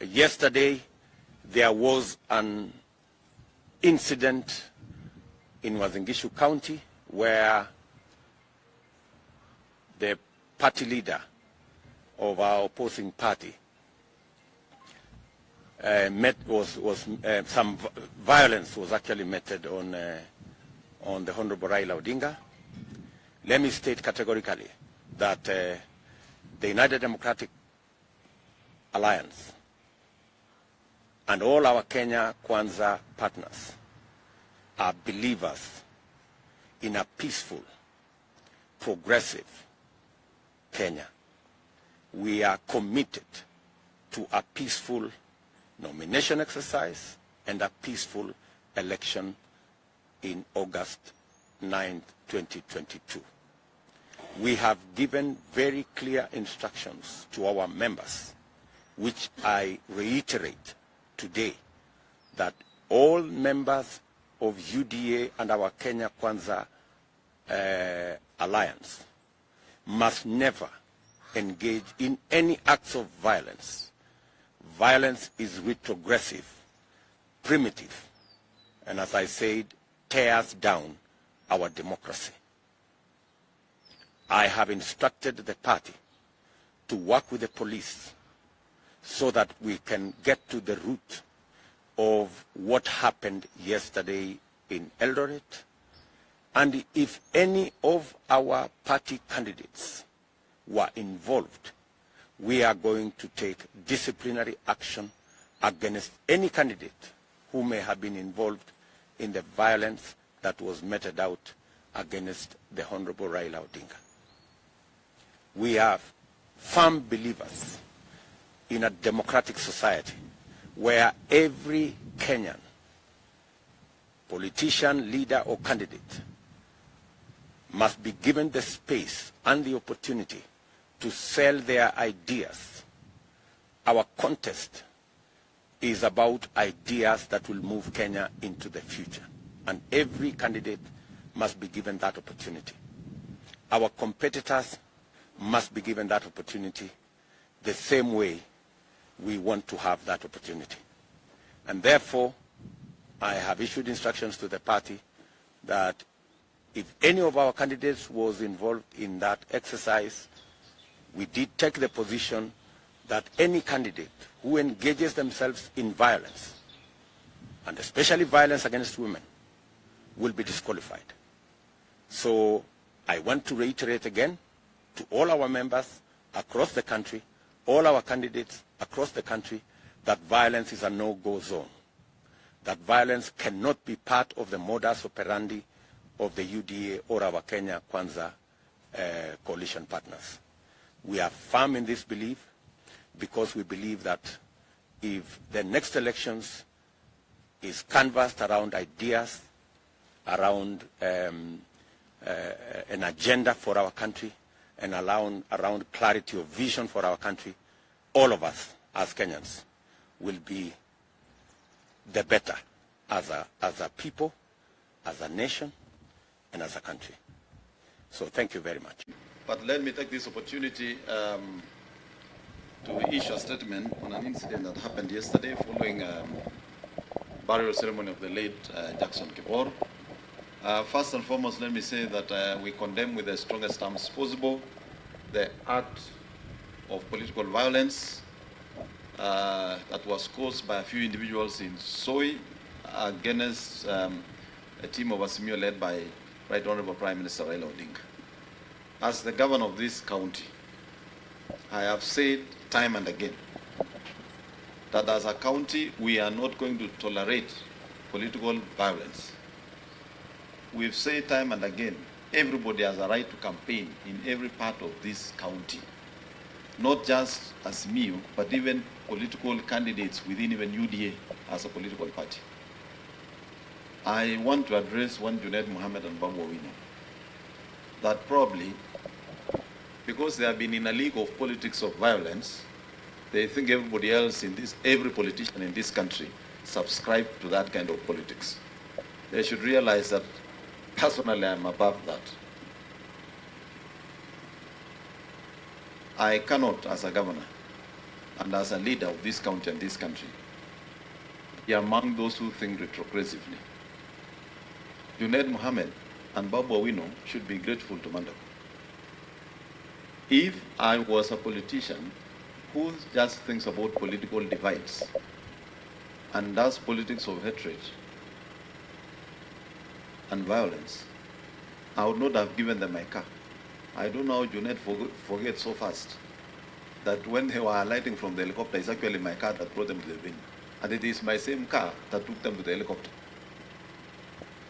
Yesterday, there was an incident in Uasin Gishu County where the party leader of our opposing party some violence was actually meted on the Honorable Raila Odinga. Let me state categorically that the United Democratic Alliance and all our Kenya Kwanza partners are believers in a peaceful, progressive Kenya. We are committed to a peaceful nomination exercise and a peaceful election in August 9, 2022. We have given very clear instructions to our members, which I reiterate today, that all members of UDA and our Kenya Kwanza alliance must never engage in any acts of violence. Violence is retrogressive, primitive, and as I said, tears down our democracy. I have instructed the party to work with the police so that we can get to the root of what happened yesterday in Eldoret. And if any of our party candidates were involved, we are going to take disciplinary action against any candidate who may have been involved in the violence that was meted out against the Honorable Raila Odinga. We are firm believers in a democratic society where every Kenyan politician, leader, or candidate must be given the space and the opportunity to sell their ideas. Our contest is about ideas that will move Kenya into the future, and every candidate must be given that opportunity. Our competitors must be given that opportunity the same way we want to have that opportunity. And therefore, I have issued instructions to the party that if any of our candidates was involved in that exercise, we did take the position that any candidate who engages themselves in violence, and especially violence against women, will be disqualified. So I want to reiterate again to all our members across the country, all our candidates across the country, that violence is a no-go zone. That violence cannot be part of the modus operandi of the UDA or our Kenya Kwanza coalition partners. We are firm in this belief because we believe that if the next elections is canvassed around ideas, around an agenda for our country, and around clarity of vision for our country, all of us as Kenyans will be the better as a people, as a nation, and as a country. So thank you very much. But let me take this opportunity to issue a statement on an incident that happened yesterday following burial ceremony of the late Jackson Kibor. First and foremost, let me say that we condemn with the strongest terms possible the act of political violence that was caused by a few individuals in Soy against a team of Asimio led by Right Honorable Prime Minister Raila Odinga. As the governor of this county, I have said time and again that as a county, we are not going to tolerate political violence. We've said time and again, everybody has a right to campaign in every part of this county. Not just as me, but even political candidates within even UDA as a political party. I want to address one Junet and Babu Owino, that probably, because they have been in a league of politics of violence, they think everybody else in this, every politician in this country, subscribe to that kind of politics. They should realize that personally I'm above that. I cannot, as a governor, and as a leader of this county and this country, be among those who think retrogressively. Junet Mohammed and Babu Owino should be grateful to Mandago. If I was a politician who just thinks about political divides and does politics of hatred and violence, I would not have given them my car. I don't know how Junet forget so fast that when they were alighting from the helicopter, it's actually my car that brought them to the venue. And it is my same car that took them to the helicopter.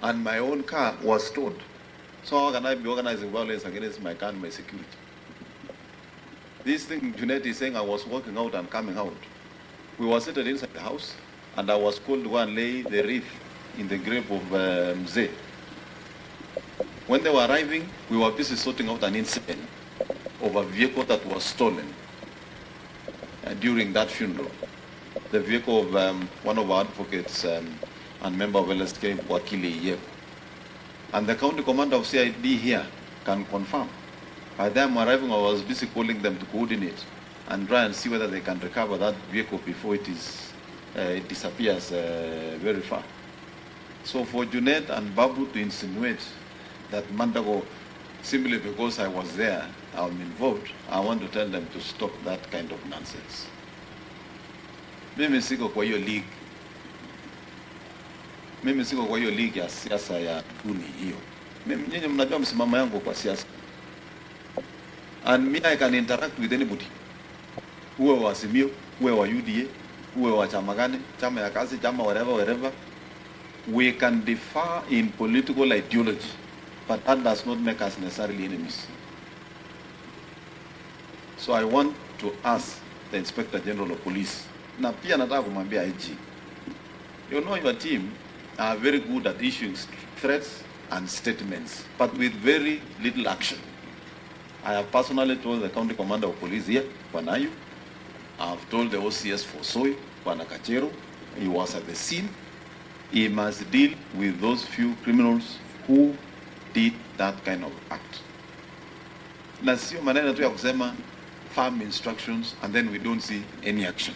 And my own car was stored. So how can I be organizing violence against my car and my security? This thing Junet is saying, I was walking out and coming out. We were seated inside the house, and I was called to go and lay the wreath in the grave of Mzee. When they were arriving, we were busy sorting out an incident of a vehicle that was stolen during that funeral. The vehicle of one of our advocates and member of LSK, Wakili Yep. And the county commander of CID here can confirm. By the time arriving, I was busy calling them to coordinate and try and see whether they can recover that vehicle before it disappears very far. So for Junet and Babu to insinuate that Mandago, simply because I was there, I'm involved, I want to tell them to stop that kind of nonsense. Mimi siko kwa hiyo league. Mimi siko kwa hiyo league ya siasa ya duni hiyo. Mimi nyinyi mnajua msimamo yangu kwa siasa. And me, I can interact with anybody. Uwe wa Simio, uwe wa UDA, uwe wa chama gani, chama ya kazi, chama wherever. We can differ in political ideology, but that does not make us necessarily enemies. So I want to ask the Inspector General of Police, na pia nataka kumwambia IG, you know your team are very good at issuing threats and statements, but with very little action. I have personally told the County Commander of Police here, Panayu. I have told the OCS for Soy, Panakachero. He was at the scene. He must deal with those few criminals who did that kind of act. Na sio maneno tu ya kusema firm instructions and then we don't see any action.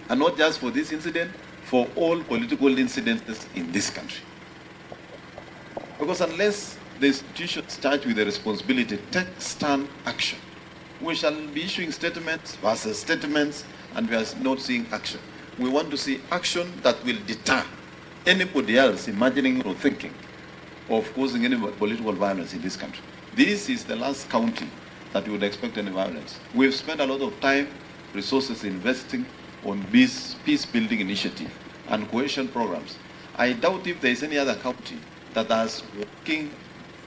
And not just for this incident, for all political incidents in this country. Because unless the institutions charged with the responsibility take stern action, we shall be issuing statements versus statements, and we are not seeing action. We want to see action that will deter anybody else imagining or thinking of causing any political violence in this country. This is the last county that we would expect any violence. We've spent a lot of time, resources investing on peace-building initiative and cohesion programs. I doubt if there is any other county that has working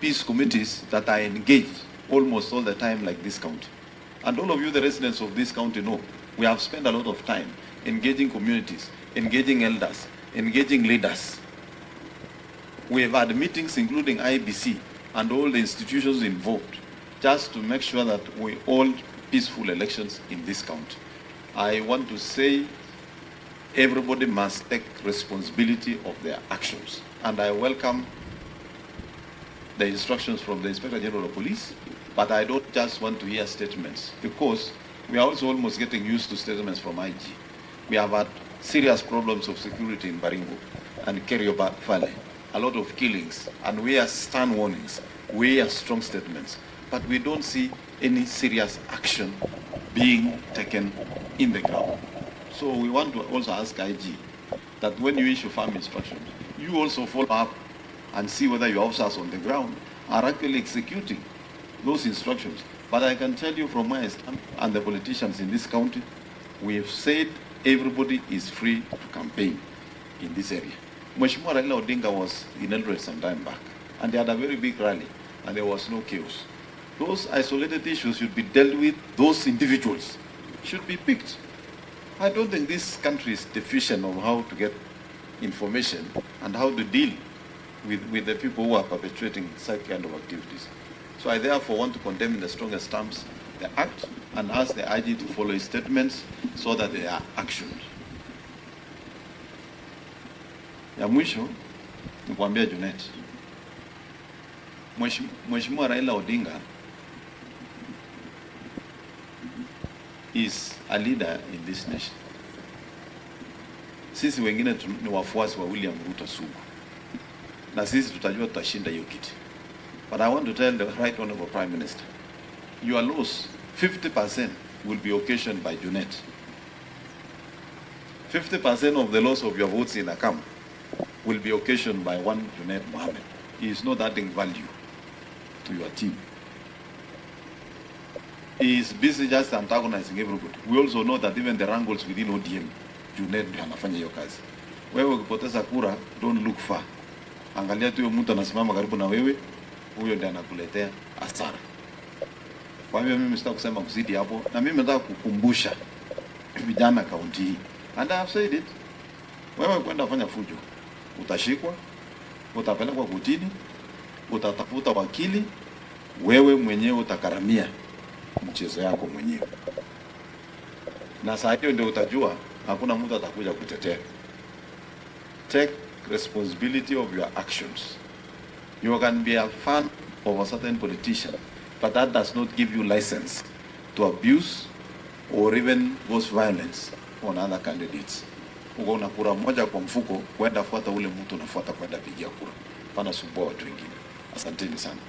peace committees that are engaged almost all the time like this county. And all of you, the residents of this county, know we have spent a lot of time engaging communities, engaging elders, engaging leaders. We have had meetings including IBC and all the institutions involved just to make sure that we hold peaceful elections in this county. I want to say everybody must take responsibility of their actions. And I welcome the instructions from the Inspector General of Police, but I don't just want to hear statements, because we are also almost getting used to statements from IG. We have had serious problems of security in Baringo and Kerio Valley, a lot of killings, and we are stern warnings, we are strong statements, but we don't see any serious action being taken in the ground. So we want to also ask IG that when you issue firm instructions, you also follow up and see whether your officers on the ground are actually executing those instructions. But I can tell you from where I stand and the politicians in this county, we have said everybody is free to campaign in this area. Mheshimiwa Raila Odinga was in Eldoret some time back, and they had a very big rally, and there was no chaos. Those isolated issues should be dealt with, those individuals should be picked. I don't think this country is deficient of how to get information and how to deal with the people who are perpetrating such kind of activities. So I therefore want to condemn in the strongest terms the act and ask the IG to follow his statements so that they are actioned. Ya mwisho ni kuambia Junet, Mheshimiwa Raila Odinga is a leader in this nation. Sisi wengine ni wafuasi wa William Ruto sugu. Na sisi tutajua tutashinda hiyo kiti. But I want to tell the Right Honorable Prime Minister, your loss, 50% will be occasioned by Junet. 50% of the loss of your votes in Akam will be occasioned by one Junet Mohammed. He is not adding value to your team. He is busy just antagonizing everybody. We also know that even the wrangles within ODM, Junet ndio anafanya hiyo kazi. Wewe ukipoteza kura, don't look far. Angalia tu yule mtu anasimama karibu na wewe, huyo ndiye anakuletea hasara. Kwa hivyo mimi sitaki kusema kuzidi hapo, na mimi nataka kukumbusha vijana kaunti hii. And I have said it. Wewe kwenda fanya fujo, utashikwa, utapelekwa kotini, utatafuta wakili, wewe mwenyewe utakaramia mchezo yako mwenyewe. Na saa hiyo ndio utajua hakuna mtu atakuja kutetea. Take responsibility of your actions. You can be a fan of a certain politician, but that does not give you license to abuse or even cause violence on other candidates. Uko na kura moja kwa mfuko, kwenda fuata ule mtu unafuata kwenda pigia kura. Pana sumbua watu wengine. Asanteni sana.